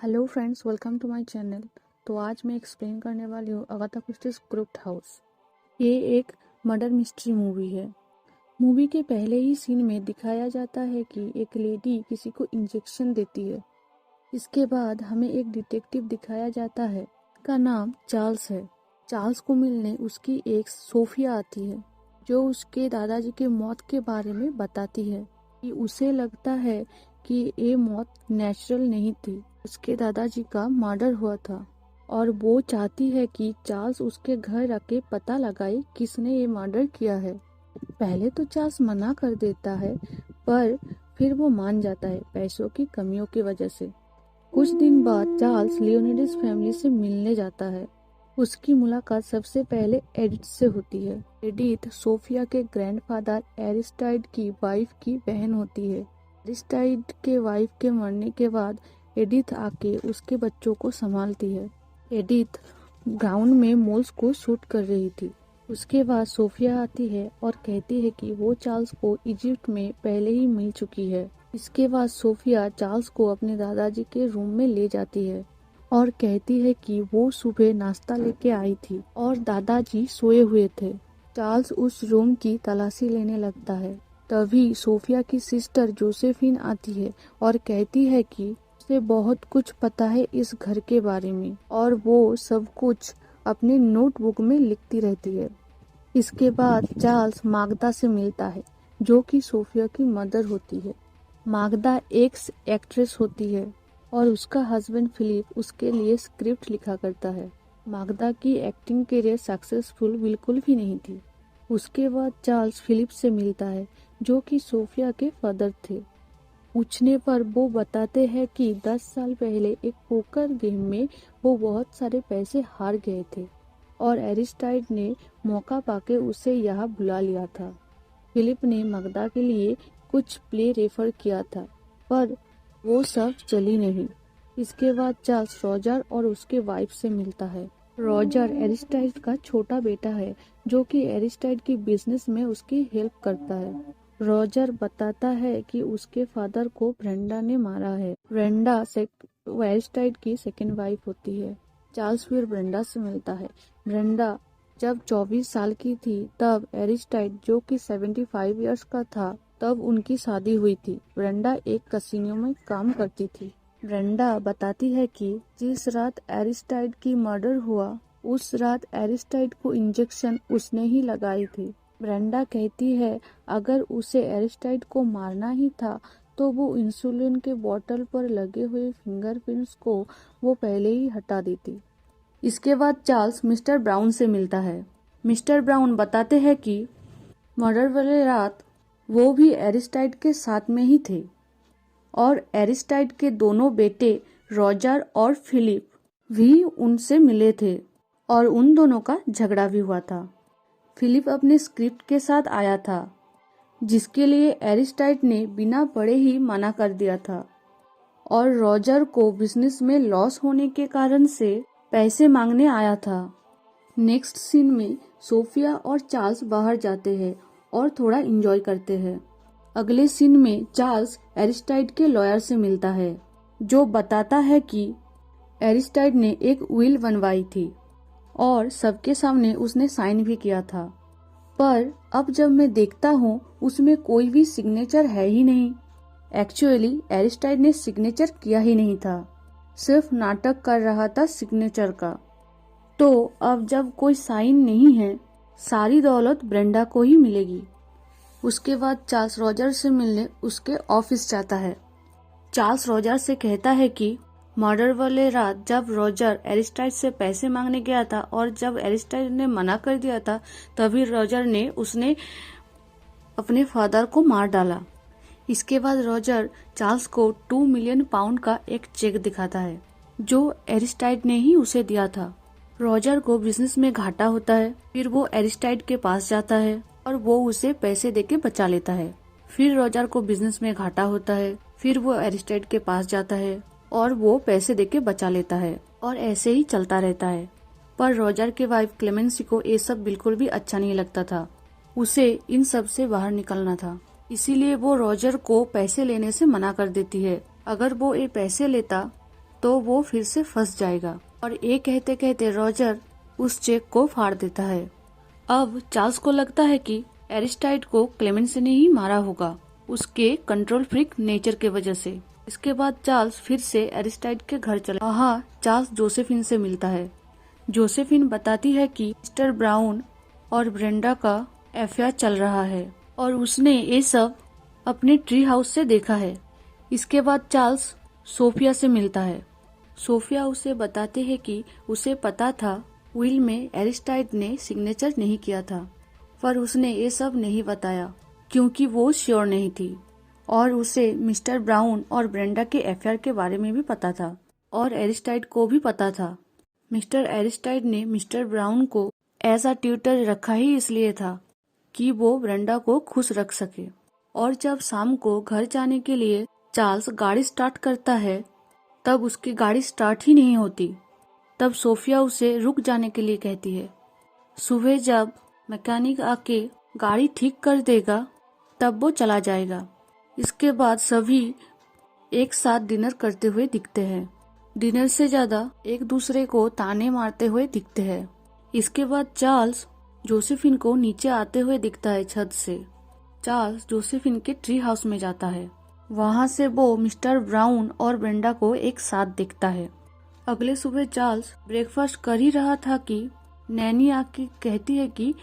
Hello friends, welcome to my channel. तो आज मैं एक्सप्लेन करने वाली हूँ अगाथा क्रिस्टीज क्रोक्ड हाउस। ये एक मर्डर मिस्ट्री मूवी है। मूवी के पहले ही सीन में दिखाया जाता है कि एक लेडी किसी को इंजेक्शन देती है। इसके बाद हमें एक डिटेक्टिव दिखाया जाता है, का नाम चार्ल्स है। चार्ल्स को मिलने उसकी एक सोफिया आती है, जो उसके दादाजी के मौत के बारे में बताती है कि उसे लगता है कि ये मौत नेचुरल नहीं थी, उसके दादाजी का मर्डर हुआ था और वो चाहती है कि चार्ल्स उसके घर आके पता लगाए किसने ये मर्डर किया है। पहले तो चार्ल्स मना कर देता है, पर फिर वो मान जाता है पैसों की कमियों की वजह से। कुछ दिन बाद चार्ल्स लियोनिडिस फैमिली से मिलने जाता है। उसकी मुलाकात सबसे पहले एडिथ से होती है। एडिथ सोफिया के ग्रैंडफादर एरिस्टाइड की वाइफ की बहन होती है। एरिस्टाइड के वाइफ के मरने के बाद एडिथ आके उसके बच्चों को संभालती है। एडिथ ग्राउंड में मोल्स को शूट कर रही थी। उसके बाद सोफिया आती है और कहती है कि वो चार्ल्स को इजिप्ट में पहले ही मिल चुकी है। इसके बाद सोफिया चार्ल्स को अपने दादाजी के रूम में ले जाती है और कहती है कि वो सुबह नाश्ता लेके आई थी और दादाजी सोए हुए थे। चार्ल्स उस रूम की तलाशी लेने लगता है। तभी सोफिया की सिस्टर जोसेफिन आती है और कहती है कि उसे बहुत कुछ पता है इस घर के बारे में और वो सब कुछ अपने नोटबुक में लिखती रहती है। इसके बाद चार्ल्स मागदा से मिलता है, जो कि सोफिया की मदर होती है। मागदा एक एक्ट्रेस होती है और उसका हस्बैंड फिलिप उसके लिए स्क्रिप्ट लिखा करता है। मागदा की एक्टिंग करियर सक्सेसफुल बिल्कुल भी नहीं थी। उसके बाद चार्ल्स फिलिप से मिलता है, जो कि सोफिया के फादर थे। पूछने पर वो बताते हैं कि 10 साल पहले एक पोकर गेम में वो बहुत सारे पैसे हार गए थे और एरिस्टाइड ने मौका पाके उसे यहाँ बुला लिया था। फिलिप ने मागदा के लिए कुछ प्ले रेफर किया था, पर वो सब चली नहीं। इसके बाद चार्ल्स रॉजर और उसके वाइफ से मिलता है। रॉजर एरिस्टाइड का छोटा बेटा है, जो कि एरिस्टाइड की बिजनेस में उसकी हेल्प करता है। रॉजर बताता है कि उसके फादर को ब्रेंडा ने मारा है। ब्रेंडा एरिस्टाइड की सेकेंड वाइफ होती है। चार्ल्स फिर ब्रेंडा से मिलता है। ब्रेंडा जब 24 साल की थी तब एरिस्टाइड, जो कि 75 इयर्स का था, तब उनकी शादी हुई थी। ब्रेंडा एक कसिनो में काम करती थी। ब्रेंडा बताती है कि जिस रात एरिस्टाइड की मर्डर हुआ, उस रात एरिस्टाइड को इंजेक्शन उसने ही लगाई थी। ब्रेंडा कहती है अगर उसे एरिस्टाइड को मारना ही था तो वो इंसुलिन के बोतल पर लगे हुए फिंगरप्रिंट्स को वो पहले ही हटा देती। इसके बाद चार्ल्स मिस्टर ब्राउन से मिलता है। मिस्टर ब्राउन बताते हैं कि मर्डर वाले रात वो भी एरिस्टाइड के साथ में ही थे और एरिस्टाइड के दोनों बेटे रॉजर और फिलिप भी उनसे मिले थे और उन दोनों का झगड़ा भी हुआ था। फिलिप अपने स्क्रिप्ट के साथ आया था, जिसके लिए एरिस्टाइड ने बिना पढ़े ही मना कर दिया था और रॉजर को बिजनेस में लॉस होने के कारण से पैसे मांगने आया था। नेक्स्ट सीन में सोफिया और चार्ल्स बाहर जाते हैं और थोड़ा एंजॉय करते हैं। अगले सीन में चार्ल्स एरिस्टाइड के लॉयर से मिलता है, जो बताता है कि एरिस्टाइड ने एक विल बनवाई थी और सबके सामने उसने साइन भी किया था, पर अब जब मैं देखता हूँ उसमें कोई भी सिग्नेचर है ही नहीं। एक्चुअली एरिस्टाइड ने सिग्नेचर किया ही नहीं था, सिर्फ नाटक कर रहा था सिग्नेचर का। तो अब जब कोई साइन नहीं है, सारी दौलत ब्रेंडा को ही मिलेगी। उसके बाद चार्ल्स रॉजर से मिलने उसके ऑफिस जाता है। चार्ल्स रॉजर से कहता है कि मर्डर वाले रात जब रॉजर एरिस्टाइड से पैसे मांगने गया था और जब एरिस्टाइड ने मना कर दिया था, तभी रॉजर ने उसने अपने फादर को मार डाला। इसके बाद रॉजर चार्ल्स को 2 मिलियन पाउंड का एक चेक दिखाता है, जो एरिस्टाइड ने ही उसे दिया था। रॉजर को बिजनेस में घाटा होता है। फिर वो एरिस्टाइड के पास जाता है और वो उसे पैसे देके बचा लेता है। फिर रॉजर को बिजनेस में घाटा होता है। फिर वो एरिस्टाइड के पास जाता है और वो पैसे देके बचा लेता है और ऐसे ही चलता रहता है। पर रॉजर के वाइफ क्लेमेंसी को ये सब बिल्कुल भी अच्छा नहीं लगता था। उसे इन सब से बाहर निकलना था, इसीलिए वो रॉजर को पैसे लेने से मना कर देती है। अगर वो ये पैसे लेता तो वो फिर से फंस जाएगा। और ये कहते कहते रॉजर उस चेक को फाड़ देता है। अब चार्ल्स को लगता है कि एरिस्टाइड को क्लेमेंसी ने ही मारा होगा, उसके कंट्रोल फ्रीक नेचर के वजह से। इसके बाद चार्ल्स फिर से एरिस्टाइड के घर चला। वहाँ चार्ल्स जोसेफिन से मिलता है। जोसेफिन बताती है कि मिस्टर ब्राउन और ब्रेंडा का अफेयर चल रहा है और उसने ये सब अपने ट्री हाउस से देखा है। इसके बाद चार्ल्स सोफिया से मिलता है। सोफिया उसे बताते हैं कि उसे पता था विल में एरिस्टाइड ने सिग्नेचर नहीं किया था, पर उसने ये सब नहीं बताया क्योंकि वो श्योर नहीं थी। और उसे मिस्टर ब्राउन और ब्रेंडा के अफेयर के बारे में भी पता था और एरिस्टाइड को भी पता था। मिस्टर एरिस्टाइड ने मिस्टर ब्राउन को एज अ ट्यूटर रखा ही इसलिए था कि वो ब्रेंडा को खुश रख सके। और जब शाम को घर जाने के लिए चार्ल्स गाड़ी स्टार्ट करता है, तब उसकी गाड़ी स्टार्ट ही नहीं होती। तब सोफिया उसे रुक जाने के लिए कहती है। सुबह जब मैकेनिक आके गाड़ी ठीक कर देगा, तब वो चला जाएगा। इसके बाद सभी एक साथ डिनर करते हुए दिखते हैं। डिनर से ज्यादा एक दूसरे को ताने मारते हुए दिखते हैं। इसके बाद चार्ल्स जोसेफिन को नीचे आते हुए दिखता है छत से। चार्ल्स जोसेफिन के ट्री हाउस में जाता है। वहाँ से वो मिस्टर ब्राउन और ब्रेंडा को एक साथ देखता है। अगले सुबह चार्ल्स ब्रेकफास्ट कर ही रहा था कि नैनी आके कहती है कि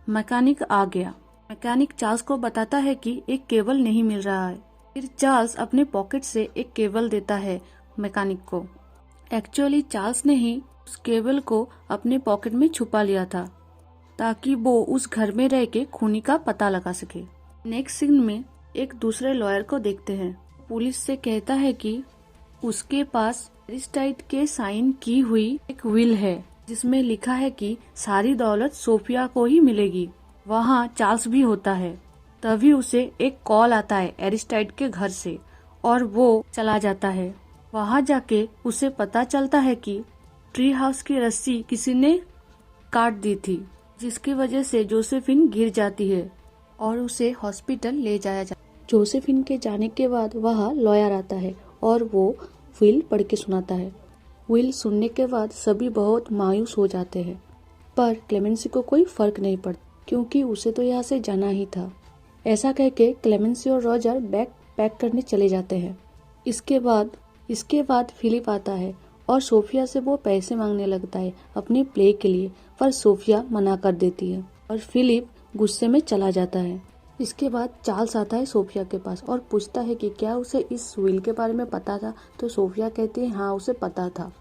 मैकेनिक आ गया। मैकेनिक चार्ल्स को बताता है कि एक केबल नहीं मिल रहा है। फिर चार्ल्स अपने पॉकेट से एक केबल देता है मैकेनिक को। एक्चुअली चार्ल्स ने ही उस केबल को अपने पॉकेट में छुपा लिया था ताकि वो उस घर में रह के खूनी का पता लगा सके। नेक्स्ट सीन में एक दूसरे लॉयर को देखते हैं। पुलिस से कहता है कि उसके पास एरिस्टाइड के साइन की हुई एक विल है जिसमें लिखा है कि सारी दौलत सोफिया को ही मिलेगी। वहाँ चार्ल्स भी होता है। तभी उसे एक कॉल आता है एरिस्टाइड के घर से और वो चला जाता है। वहाँ जाके उसे पता चलता है कि ट्री हाउस की रस्सी किसी ने काट दी थी, जिसकी वजह से जोसेफिन गिर जाती है और उसे हॉस्पिटल ले जाया जाता है। जोसेफिन के जाने के बाद वहाँ लॉयर आता है और वो विल पढ़ के सुनाता है। विल सुनने के बाद सभी बहुत मायूस हो जाते हैं, पर क्लेमेंसी को कोई फर्क नहीं पड़ता क्योंकि उसे तो यहाँ से जाना ही था। ऐसा कह के क्लेमेंसी और रॉजर बैग पैक करने चले जाते हैं। इसके बाद फिलिप आता है और सोफिया से वो पैसे मांगने लगता है अपने प्ले के लिए, पर सोफिया मना कर देती है और फिलिप गुस्से में चला जाता है। इसके बाद चार्ल्स आता है सोफिया के पास और पूछता है कि क्या उसे इस विल के बारे में पता था, तो सोफिया कहती है हाँ उसे पता था।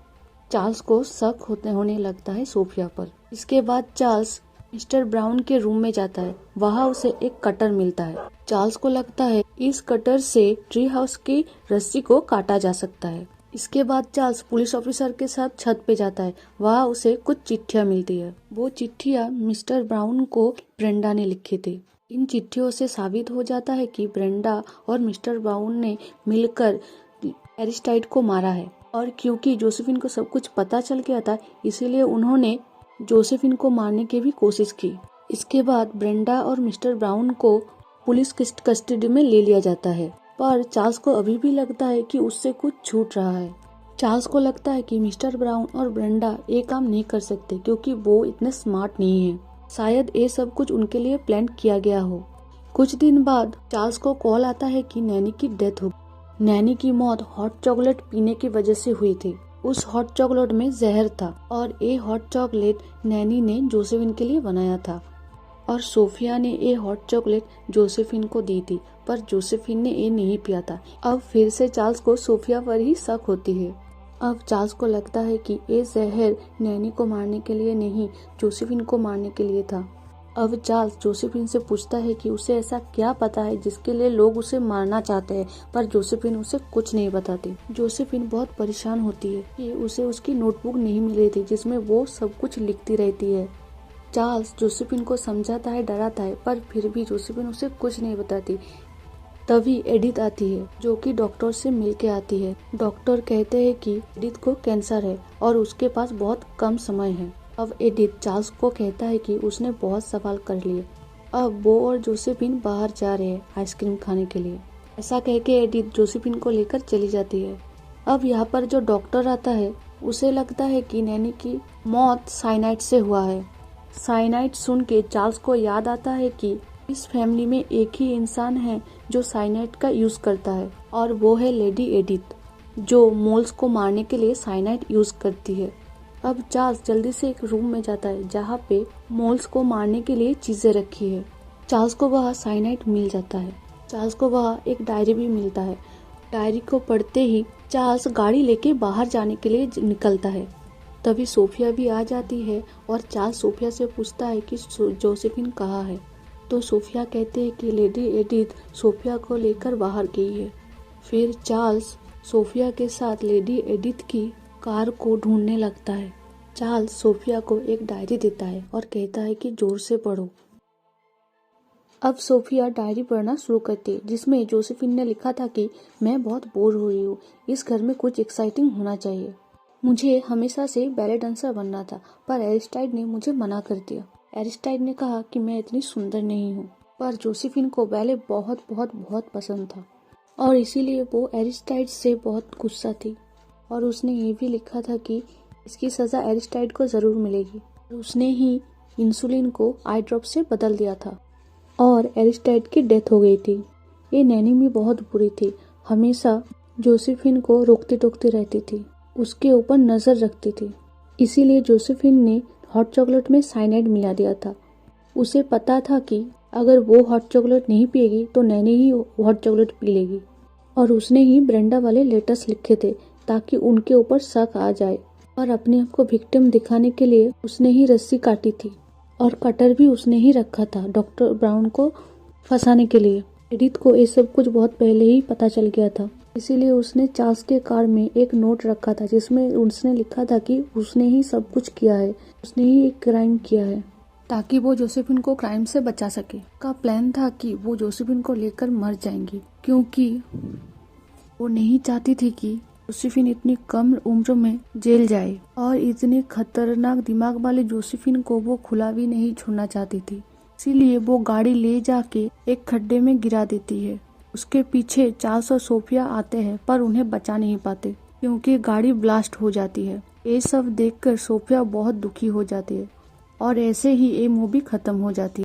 चार्ल्स को शक होने लगता है सोफिया पर। इसके बाद चार्ल्स मिस्टर ब्राउन के रूम में जाता है। वहाँ उसे एक कटर मिलता है। चार्ल्स को लगता है इस कटर से ट्री हाउस की रस्सी को काटा जा सकता है। इसके बाद चार्ल्स पुलिस ऑफिसर के साथ छत पे जाता है। वहाँ उसे कुछ चिट्ठियाँ मिलती है। वो चिट्ठियाँ मिस्टर ब्राउन को ब्रेंडा ने लिखी थी। इन चिट्ठियों से साबित हो जाता है कि ब्रेंडा और मिस्टर ब्राउन ने मिलकर एरिस्टाइड को मारा है, और क्योंकि जोसेफिन को सब कुछ पता चल गया था इसीलिए उन्होंने जोसेफिन को मारने की भी कोशिश की। इसके बाद ब्रेंडा और मिस्टर ब्राउन को पुलिस कस्टडी में ले लिया जाता है, पर चार्ल्स को अभी भी लगता है कि उससे कुछ छूट रहा है। चार्ल्स को लगता है कि मिस्टर ब्राउन और ब्रेंडा ये काम नहीं कर सकते क्योंकि वो इतने स्मार्ट नहीं है। शायद ये सब कुछ उनके लिए प्लान किया गया हो। कुछ दिन बाद चार्ल्स को कॉल आता है कि नैनी की डेथ हो। नैनी की मौत हॉट चॉकलेट पीने की वजह से हुई थी। उस हॉट चॉकलेट में जहर था और ये हॉट चॉकलेट नैनी ने जोसेफिन के लिए बनाया था और सोफिया ने ये हॉट चॉकलेट जोसेफिन को दी थी, पर जोसेफिन ने ये नहीं पिया था। अब फिर से चार्ल्स को सोफिया पर ही शक होती है। अब चार्ल्स को लगता है कि ये जहर नैनी को मारने के लिए नहीं, जोसेफिन को मारने के लिए था। अब चार्ल्स जोसेफिन से पूछता है कि उसे ऐसा क्या पता है जिसके लिए लोग उसे मारना चाहते हैं, पर जोसेफिन उसे कुछ नहीं बताती। जोसेफिन बहुत परेशान होती है कि उसे उसकी नोटबुक नहीं मिली थी जिसमें वो सब कुछ लिखती रहती है। चार्ल्स जोसेफिन को समझाता है, डराता है, पर फिर भी जोसेफिन उसे कुछ नहीं बताती। तभी एडिथ आती है जो कि डॉक्टर से मिलके आती है। डॉक्टर कहते हैं कि एडिथ को कैंसर है और उसके पास बहुत कम समय है। अब एडिथ चार्ल्स को कहता है कि उसने बहुत सवाल कर लिए। अब वो और जोसेफिन बाहर जा रहे हैं आइसक्रीम खाने के लिए। ऐसा कह के एडिथ जोसेफिन को लेकर चली जाती है। अब यहाँ पर जो डॉक्टर आता है उसे लगता है कि नैनी की मौत साइनाइड से हुआ है। साइनाइड सुन के चार्ल्स को याद आता है कि इस फैमिली में एक ही इंसान है जो साइनाइड का यूज करता है और वो है लेडी एडिथ, जो मोल्स को मारने के लिए साइनाइड यूज करती है। अब चार्ल्स जल्दी से एक रूम में जाता है जहाँ पे मोल्स को मारने के लिए चीजें रखी है। चार्ल्स को वह साइनाइड मिल जाता है। चार्ल्स को वह एक डायरी भी मिलता है। डायरी को पढ़ते ही चार्ल्स गाड़ी लेके बाहर जाने के लिए निकलता है। तभी सोफिया भी आ जाती है और चार्ल्स सोफिया से पूछता है कि जोसेफिन कहाँ है। तो सोफिया कहते हैं कि लेडी एडिथ सोफिया को लेकर बाहर गई है। फिर चार्ल्स सोफिया के साथ लेडी एडिथ की कार को ढूंढने लगता है। चार्ल्स सोफिया को एक डायरी देता है और कहता है कि जोर से पढ़ो। अब सोफिया डायरी पढ़ना शुरू करती है, जिसमें जोसेफिन ने लिखा था कि मैं बहुत बोर हो रही हूँ, इस घर में कुछ एक्साइटिंग होना चाहिए। मुझे हमेशा से बैले डांसर बनना था, पर एरिस्टाइड ने मुझे मना कर दिया। एरिस्टाइड ने कहा कि मैं इतनी सुंदर नहीं हूँ, पर जोसेफिन को बैले बहुत बहुत बहुत पसंद था और इसीलिए वो एरिस्टाइड से बहुत गुस्सा थी। और उसने ये भी लिखा था कि इसकी सजा एरिस्टाइड को जरूर मिलेगी। उसने ही इंसुलिन को आई ड्रॉप से बदल दिया था और एरिस्टाइड की डेथ हो गई थी। ये नैनी भी बहुत बुरी थी, हमेशा जोसेफिन को रोकती टोकती रहती थी, उसके ऊपर नजर रखती थी। इसीलिए जोसेफिन ने हॉट चॉकलेट में साइनाइड मिला दिया था। उसे पता था कि अगर वो हॉट चॉकलेट नहीं पिएगी तो नैनी ही हॉट चॉकलेट पी लेगी। और उसने ही ब्रेंडा वाले लेटर्स लिखे थे ताकि उनके ऊपर शक आ जाए। और अपने आप को विक्टिम दिखाने के लिए उसने ही रस्सी काटी थी और कटर भी उसने ही रखा था डॉक्टर ब्राउन को फंसाने के लिए। एडिथ को ये सब कुछ बहुत पहले ही पता चल गया था, इसीलिए उसने चार्ल्स के कार में एक नोट रखा था जिसमें उसने लिखा था कि उसने ही सब कुछ किया है, उसने ही एक क्राइम किया है, ताकि वो जोसेफिन को क्राइम से बचा सके। का प्लान था कि वो जोसेफिन को लेकर मर जाएंगी, क्योंकि वो नहीं चाहती थी कि जोसेफिन इतनी कम उम्र में जेल जाए और इतने खतरनाक दिमाग वाले जोसेफिन को वो खुला भी नहीं छोड़ना चाहती थी। इसीलिए वो गाड़ी ले जाके एक खड्डे में गिरा देती है। उसके पीछे चार्ल्स और सोफिया आते हैं पर उन्हें बचा नहीं पाते क्योंकि गाड़ी ब्लास्ट हो जाती है। ये सब देखकर सोफिया बहुत दुखी हो जाती है और ऐसे ही ये मूवी खत्म हो जाती है।